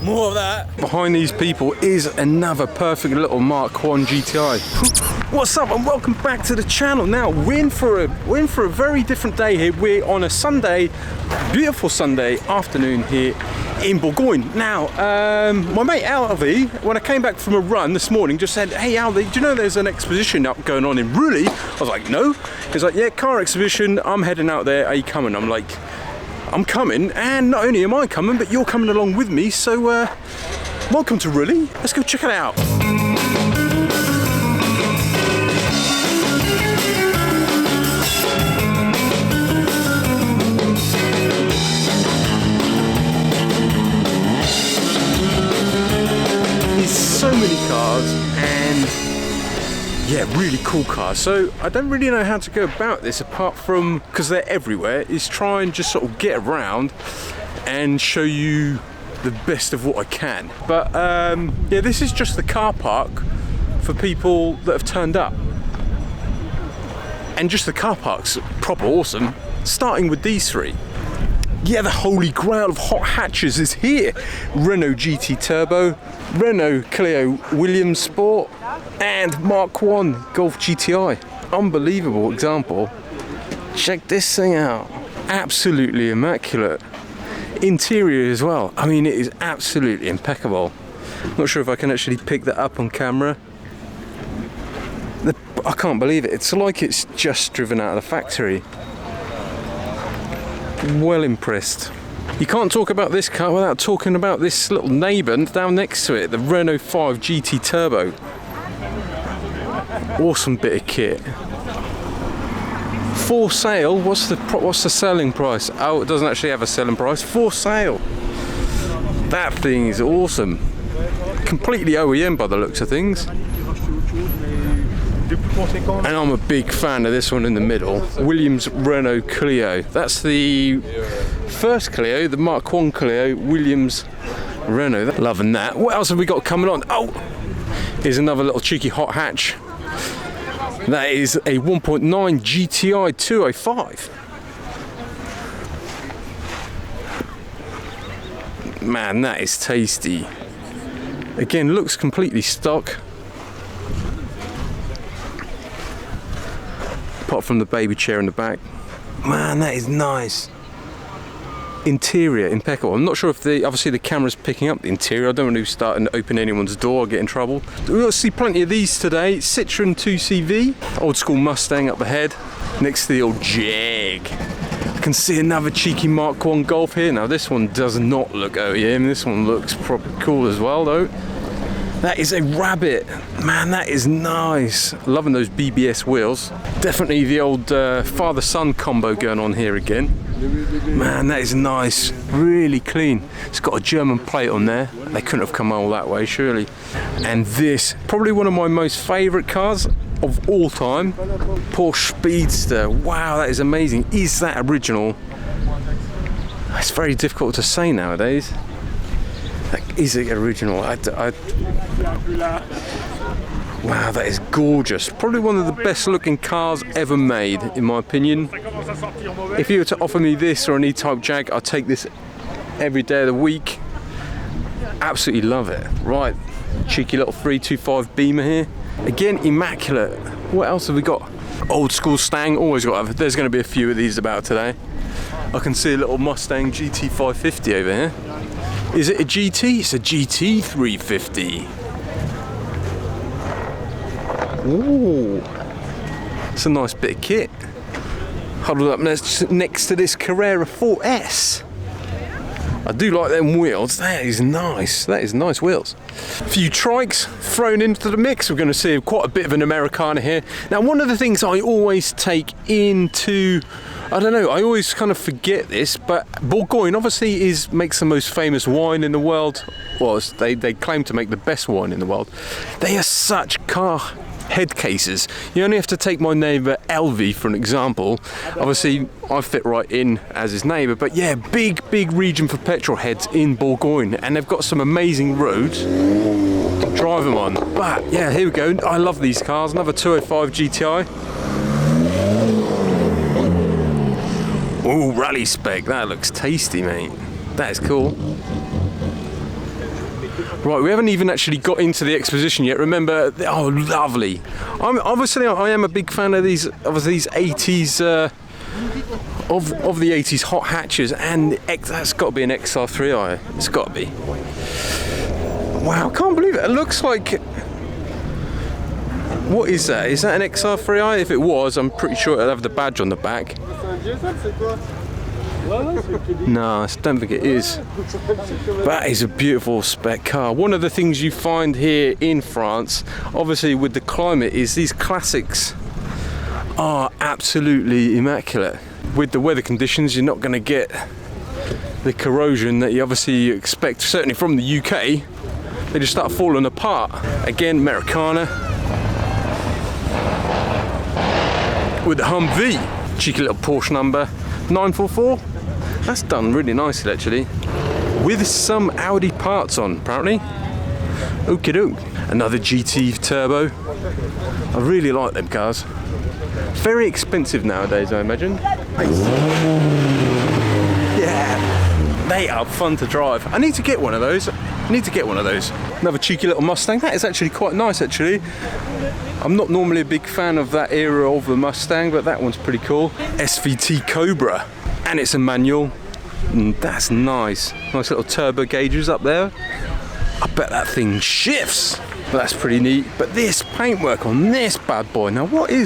More of that. Behind these people is another perfect little Mark 1 GTI. What's up and welcome back to the channel. Now we're in for a very different day here. We're on a Sunday, beautiful Sunday afternoon here in Bourgogne. Now my mate Alvi, when I came back from a run this morning, just said, hey Alvi, do you know there's an exhibition up going on in Rully? I was like, no. He's like, yeah, car exhibition, I'm heading out there, are you coming? I'm like, I'm coming, and not only am I coming, but you're coming along with me, so welcome to Rully. Let's go check it out. There's so many cars, and yeah, really cool cars. So I don't really know how to go about this apart from, because they're everywhere, is try and just sort of get around and show you the best of what I can. But yeah, this is just the car park for people that have turned up. And just the car park's proper awesome, starting with these three. Yeah, the holy grail of hot hatches is here. Renault GT Turbo, Renault Clio Williams Sport, and Mark 1 Golf GTI. Unbelievable example. Check this thing out. Absolutely immaculate. Interior as well. I mean, it is absolutely impeccable. Not sure if I can actually pick that up on camera. I can't believe it. It's like it's just driven out of the factory. Well impressed. You can't talk about this car without talking about this little neighbour down next to it, the Renault 5 GT Turbo. Awesome bit of kit. For sale. What's the selling price? Oh, it doesn't actually have a selling price. For sale. That thing is awesome. Completely OEM by the looks of things. And I'm a big fan of this one in the middle, Williams Renault Clio. That's the first Clio, the Mark 1 Clio, Williams Renault. Loving that. What else have we got coming on? Oh, here's another little cheeky hot hatch. That is a 1.9 GTI 205. Man, that is tasty. Again, looks completely stock. Apart from the baby chair in the back. Man, that is nice. Interior, impeccable. I'm not sure if obviously the camera's picking up the interior. I don't want to start and open anyone's door or get in trouble. We'll see plenty of these today. Citroen 2CV, old school Mustang up ahead, next to the old Jag. I can see another cheeky Mark 1 Golf here. Now this one does not look OEM. This one looks proper cool as well though. That is a Rabbit. Man, that is nice. Loving those BBS wheels. Definitely the old father-son combo going on here again. Man, that is nice. Really clean. It's got a German plate on there. They couldn't have come all that way, surely. And this, probably one of my most favourite cars of all time. Porsche Speedster. Wow, that is amazing. Is that original? It's very difficult to say nowadays. Is it original? Wow, that is gorgeous. Probably one of the best looking cars ever made, in my opinion. If you were to offer me this or an E-Type Jag, I'd take this every day of the week. Absolutely love it. Right, cheeky little 325 Beamer here. Again, immaculate. What else have we got? Old school Stang, always got. There's going to be a few of these about today. I can see a little Mustang GT 550 over here. Is it a GT? It's a GT 350. Ooh, it's a nice bit of kit. Huddled up next to this Carrera 4S. I do like them wheels. That is nice. That is nice wheels. A few trikes thrown into the mix. We're going to see quite a bit of an Americana here. Now, one of the things I always take into, I don't know, I always kind of forget this, but Bourgogne obviously makes the most famous wine in the world. Well, they claim to make the best wine in the world. They are such car head cases. You only have to take my neighbour Elvie for an example. Obviously I fit right in as his neighbour, but yeah, big region for petrol heads in Bourgogne, and they've got some amazing roads to drive them on. But yeah, here we go. I love these cars. Another 205 GTI. Ooh, rally spec. That looks tasty, mate. That is cool. Right, we haven't even actually got into the exposition yet. Remember, oh, lovely. I am a big fan of these 80s, of the 80s hot hatches, and that's got to be an XR3i. It's got to be. Wow, I can't believe it. It looks like. What is that? Is that an XR3i? If it was, I'm pretty sure it'll have the badge on the back. No, I don't think it is. That is a beautiful spec car. One of the things you find here in France, obviously with the climate, is these classics are absolutely immaculate. With the weather conditions, you're not going to get the corrosion that you obviously expect, certainly from the UK. They just start falling apart. Again, Americana with the Humvee. Cheeky little Porsche number 944. That's done really nicely actually, with some Audi parts on apparently. Okie doke. Another GT Turbo. I really like them cars. Very expensive nowadays, I imagine. Yeah, they are fun to drive. I need to get one of those. Another cheeky little Mustang. That is actually quite nice actually. I'm not normally a big fan of that era of the Mustang, but that one's pretty cool. SVT Cobra. And it's a manual, and that's nice. Nice little turbo gauges up there. I bet that thing shifts. But that's pretty neat. But this paintwork on this bad boy, now what? I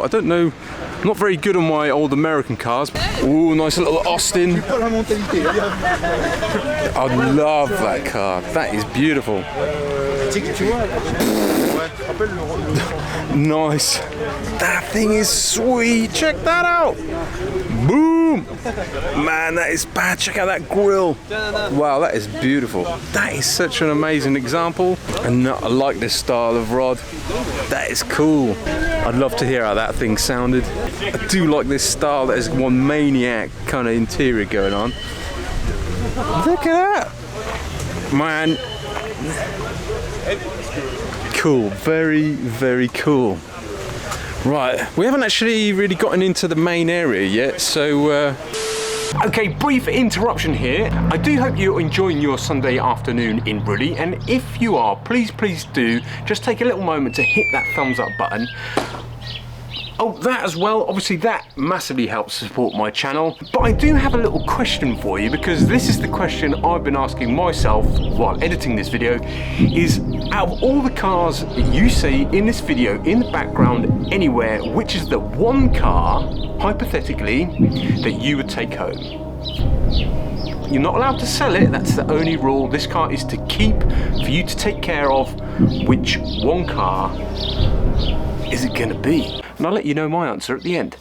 don't know. I'm not very good on my old American cars. Ooh, nice little Austin. I love that car. That is beautiful. Nice. That thing is sweet. Check that out. Boom. Man, that is bad. Check out that grille. Wow, that is beautiful. That is such an amazing example. And I like this style of rod. That is cool. I'd love to hear how that thing sounded. I do like this style. That is one maniac kind of interior going on. Look at that. Man. Cool. Very, very cool. Right, we haven't actually really gotten into the main area yet, so okay, brief interruption here. I do hope you're enjoying your Sunday afternoon in Rully, and if you are, please do just take a little moment to hit that thumbs up button. Oh, that as well, obviously that massively helps support my channel. But I do have a little question for you, because this is the question I've been asking myself while editing this video, is out of all the cars that you see in this video, in the background, anywhere, which is the one car, hypothetically, that you would take home? You're not allowed to sell it, that's the only rule. This car is to keep, for you to take care of. Which one car is it gonna be? And I'll let you know my answer at the end.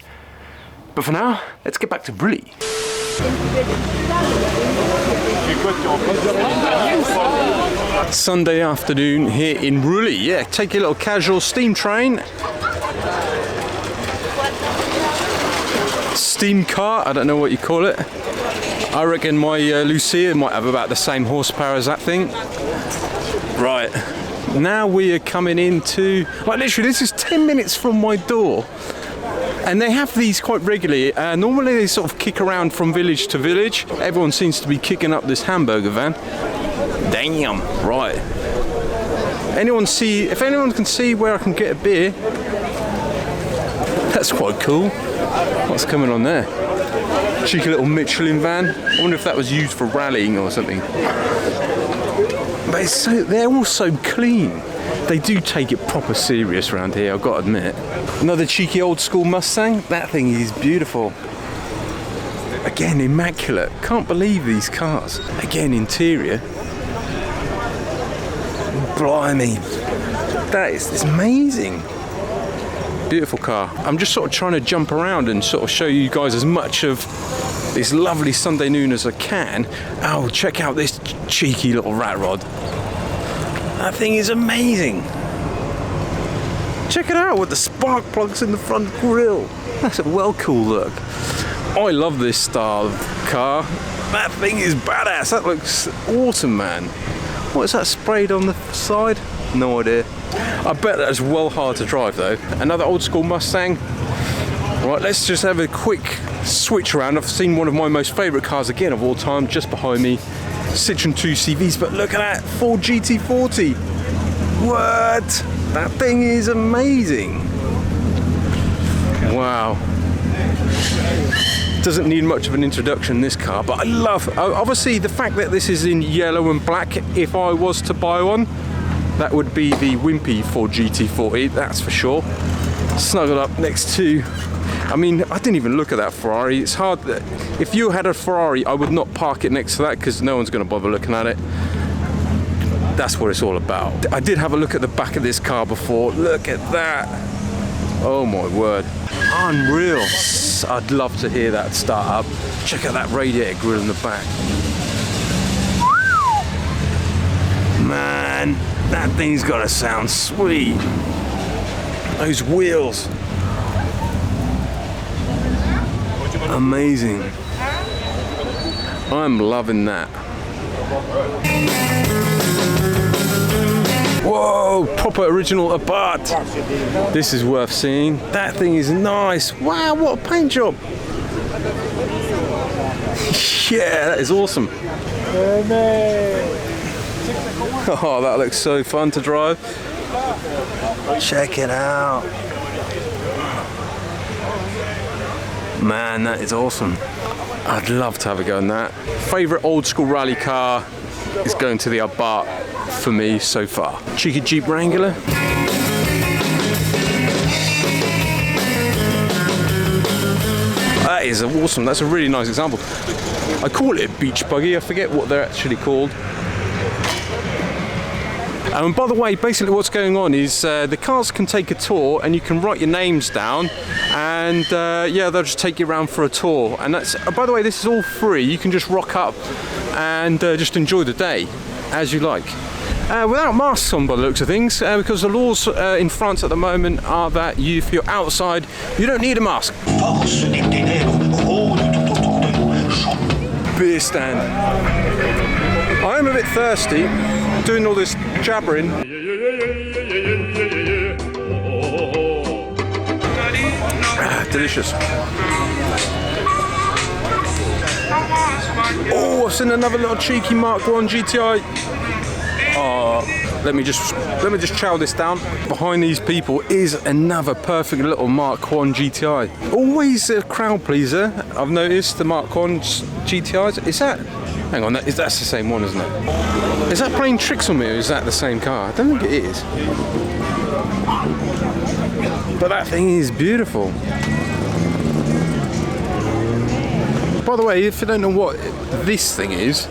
But for now, let's get back to Rully. Sunday afternoon here in Rully. Yeah, take a little casual steam train. Steam car, I don't know what you call it. I reckon my Lucia might have about the same horsepower as that thing. Right. Now we are coming into, like literally this is 10 minutes from my door, and they have these quite regularly. Normally they sort of kick around from village to village. Everyone seems to be kicking up this hamburger van. Damn, right. If anyone can see where I can get a beer, that's quite cool. What's coming on there? Cheeky little Michelin van. I wonder if that was used for rallying or something. But they're all so clean. They do take it proper serious around here, I've got to admit. Another cheeky old school Mustang. That thing is beautiful. Again, immaculate. Can't believe these cars. Again, interior. Blimey. It's amazing. Beautiful car. I'm just sort of trying to jump around and sort of show you guys as much of this lovely Sunday noon as I can. Oh, check out this cheeky little rat rod. That thing is amazing. Check it out with the spark plugs in the front grille. That's a well cool look. I love this style of car. That thing is badass. That looks awesome, man. What is that sprayed on the side? No idea. I bet that's well hard to drive though. Another old school Mustang. Right, let's just have a quick switch around. I've seen one of my most favourite cars again of all time just behind me. Citroen 2CVs, but look at that, Ford GT40. What? That thing is amazing. Wow. Doesn't need much of an introduction, this car, but I love, obviously the fact that this is in yellow and black. If I was to buy one, that would be the wimpy Ford GT40, that's for sure. Snuggled up next to, I mean, I didn't even look at that Ferrari. It's hard that, if you had a Ferrari, I would not park it next to that because no one's going to bother looking at it. That's what it's all about. I did have a look at the back of this car before. Look at that. Oh my word. Unreal. I'd love to hear that start up. Check out that radiator grille in the back. Man, that thing's got to sound sweet. Those wheels. Amazing. I'm loving that. Whoa, proper original Abarth. This is worth seeing. That thing is nice. Wow, what a paint job. Yeah, that is awesome. Oh, that looks so fun to drive. Check it out. Man, that is awesome. I'd love to have a go in that. Favourite old school rally car is going to the Abarth for me so far. Cheeky Jeep Wrangler. That is awesome. That's a really nice example. I call it a beach buggy. I forget what they're actually called. And by the way, basically what's going on is the cars can take a tour and you can write your names down and yeah, they'll just take you around for a tour. And that's, by the way, this is all free. You can just rock up and just enjoy the day as you like. Without masks on by the looks of things, because the laws in France at the moment are that if you're outside, you don't need a mask. Beer stand. I am a bit thirsty, doing all this jabbering. Delicious. Oh, I've seen another little cheeky Mark 1 GTI. Let me just chow this down. Behind these people is another perfect little Mark 1 GTI. Always a crowd pleaser. I've noticed the Mark 1 GTIs. Is that? Hang on, that's the same one, isn't it? Is that playing tricks on me, or is that the same car? I don't think it is. But that thing is beautiful. By the way, if you don't know what this thing is,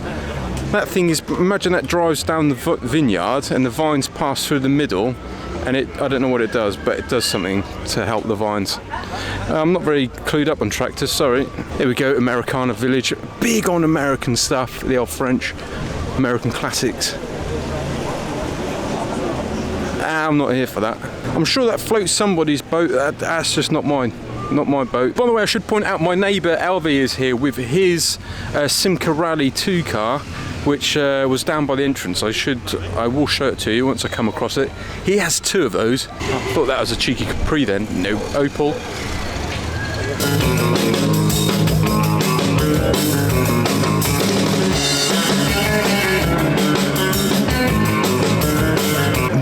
that thing is, imagine that drives down the vineyard and the vines pass through the middle, and I don't know what it does, but it does something to help the vines. I'm not very clued up on tractors, sorry. Here we go, Americana Village. Big on American stuff, the old French, American classics. I'm not here for that. I'm sure that floats somebody's boat, that's just not mine. Not my boat. By the way, I should point out my neighbour Alvy is here with his Simca Rally 2 car, which was down by the entrance. I will show it to you once I come across it. He has two of those. I thought that was a cheeky Capri then. No, Opel.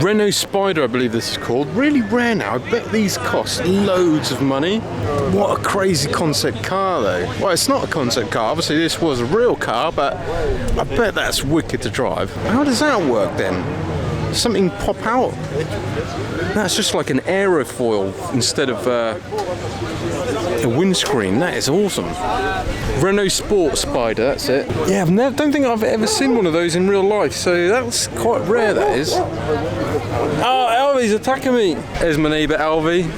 Renault Spider, I believe this is called. Really rare now. I bet these cost loads of money. What a crazy concept car though. Well, it's not a concept car. Obviously this was a real car, but I bet that's wicked to drive. How does that work then? Something pop out? That's just like an aerofoil instead of a windscreen. That is awesome. Renault Sport Spider, that's it. Yeah, don't think I've ever seen one of those in real life, so that's quite rare, that is. Oh, Alvy's attacking me. There's my neighbour Alvy,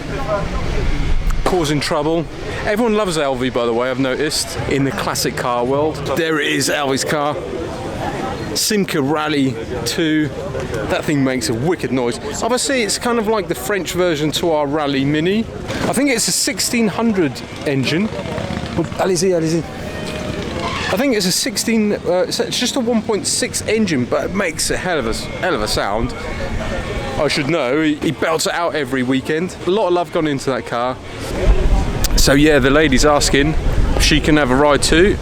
causing trouble. Everyone loves Alvy, by the way, I've noticed, in the classic car world. There it is, Alvy's car. Simca Rally 2. That thing makes a wicked noise. Obviously it's kind of like the French version to our Rally Mini. I think it's a 1600 engine. Allez-y, allez-y. I think it's a it's just a 1.6 engine, but it makes a hell of a sound. I should know, he belts it out every weekend. A lot of love gone into that car. So yeah, the lady's asking if she can have a ride too.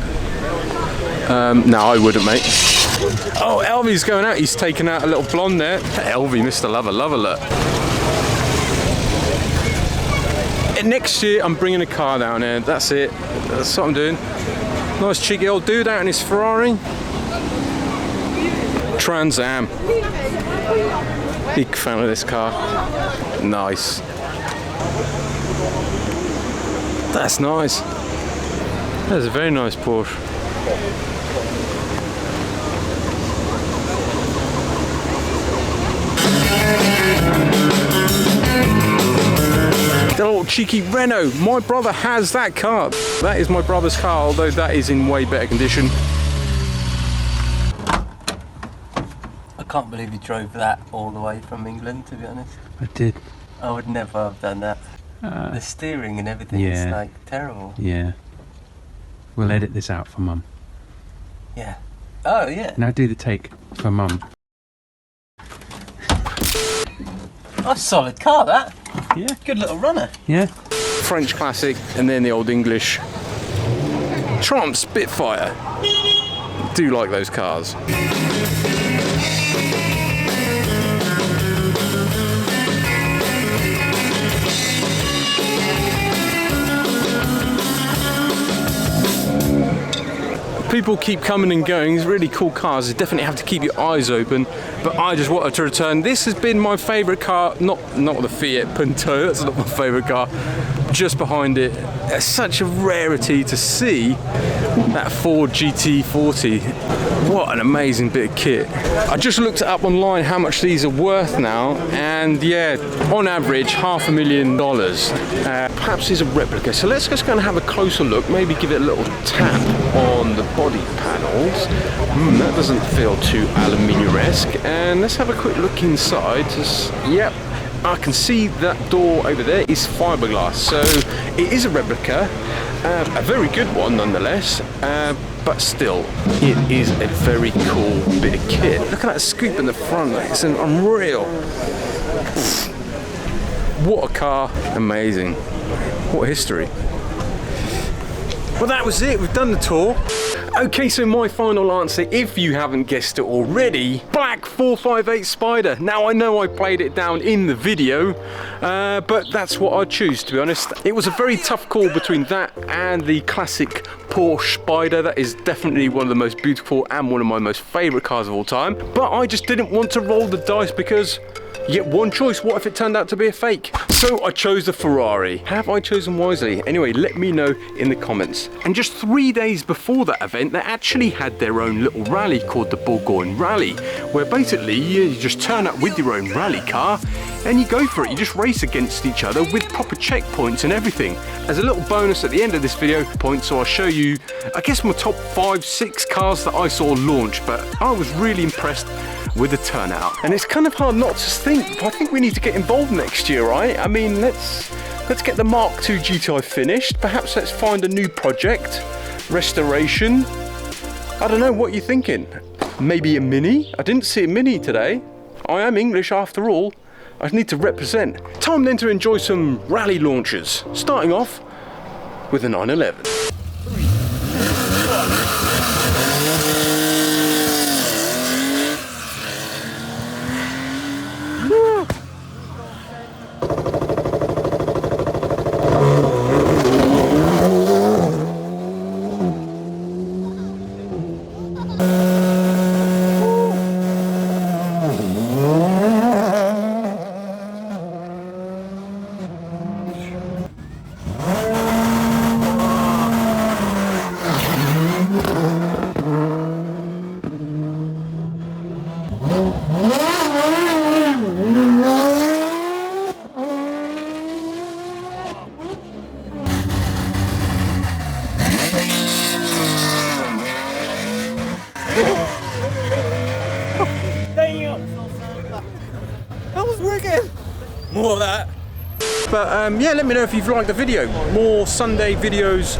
No, I wouldn't, mate. Oh, Elvie's going out. He's taken out a little blonde there. Elvie, Mr. Lover, love alert. And next year, I'm bringing a car down here. That's it. That's what I'm doing. Nice cheeky old dude out in his Ferrari. Trans Am. Big fan of this car. Nice. That's nice. That's a very nice Porsche. The little cheeky Renault. My brother has that car. That is my brother's car, although that is in way better condition. I can't believe you drove that all the way from England, to be honest. I did. I would never have done that. The steering and everything is like terrible. Yeah. We'll edit this out for Mum. Yeah. Oh, yeah. Now do the take for Mum. Oh, solid car, that. Yeah. Good little runner. Yeah. French classic, and then the old English Trump Spitfire. Do like those cars. People keep coming and going. These really cool cars. You definitely have to keep your eyes open. But I just wanted to return. This has been my favourite car. Not the Fiat Punto. That's not my favourite car. Just behind it. It's such a rarity to see that Ford GT40. What an amazing bit of kit. I just looked it up online how much these are worth now, and yeah, on average $500,000. Perhaps these are replica. So let's just go and have a closer look. Maybe give it a little tap on the body panels. That doesn't feel too aluminium-esque. And let's have a quick look inside. Yep, I can see that door over there is fiberglass, so it is a replica, a very good one nonetheless, but still, it is a very cool bit of kit. Look at that scoop in the front, it's unreal. What a car, amazing. What history. Well, that was it, we've done the tour. Okay, so my final answer, if you haven't guessed it already, black 458 Spider. Now, I know I played it down in the video, but that's what I choose, to be honest. It was a very tough call between that and the classic Porsche Spider. That is definitely one of the most beautiful and one of my most favourite cars of all time. But I just didn't want to roll the dice because you get one choice. What if it turned out to be a fake? So I chose the Ferrari. Have I chosen wisely? Anyway, let me know in the comments. And just 3 days before that event, they actually had their own little rally called the Bourgogne Rally, where basically you just turn up with your own rally car and you go for it. You just race against each other with proper checkpoints and everything. As a little bonus at the end of this video, so I'll show you, I guess, my top 5-6 cars that I saw launch, but I was really impressed with the turnout. And it's kind of hard not to think, but I think we need to get involved next year, right? I mean, let's get the Mark II GTI finished. Perhaps let's find a new project, restoration. I don't know, what are you thinking? Maybe a Mini? I didn't see a Mini today. I am English after all. I need to represent. Time then to enjoy some rally launches, starting off with a 911. More of that. But yeah, let me know if you've liked the video. More Sunday videos,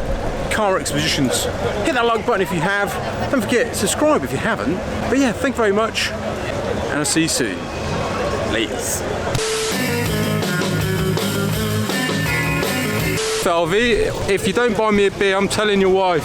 car expositions. Hit that like button if you have. Don't forget, subscribe if you haven't. But yeah, thank you very much, and I'll see you soon. Laters. Falvey, if you don't buy me a beer, I'm telling your wife.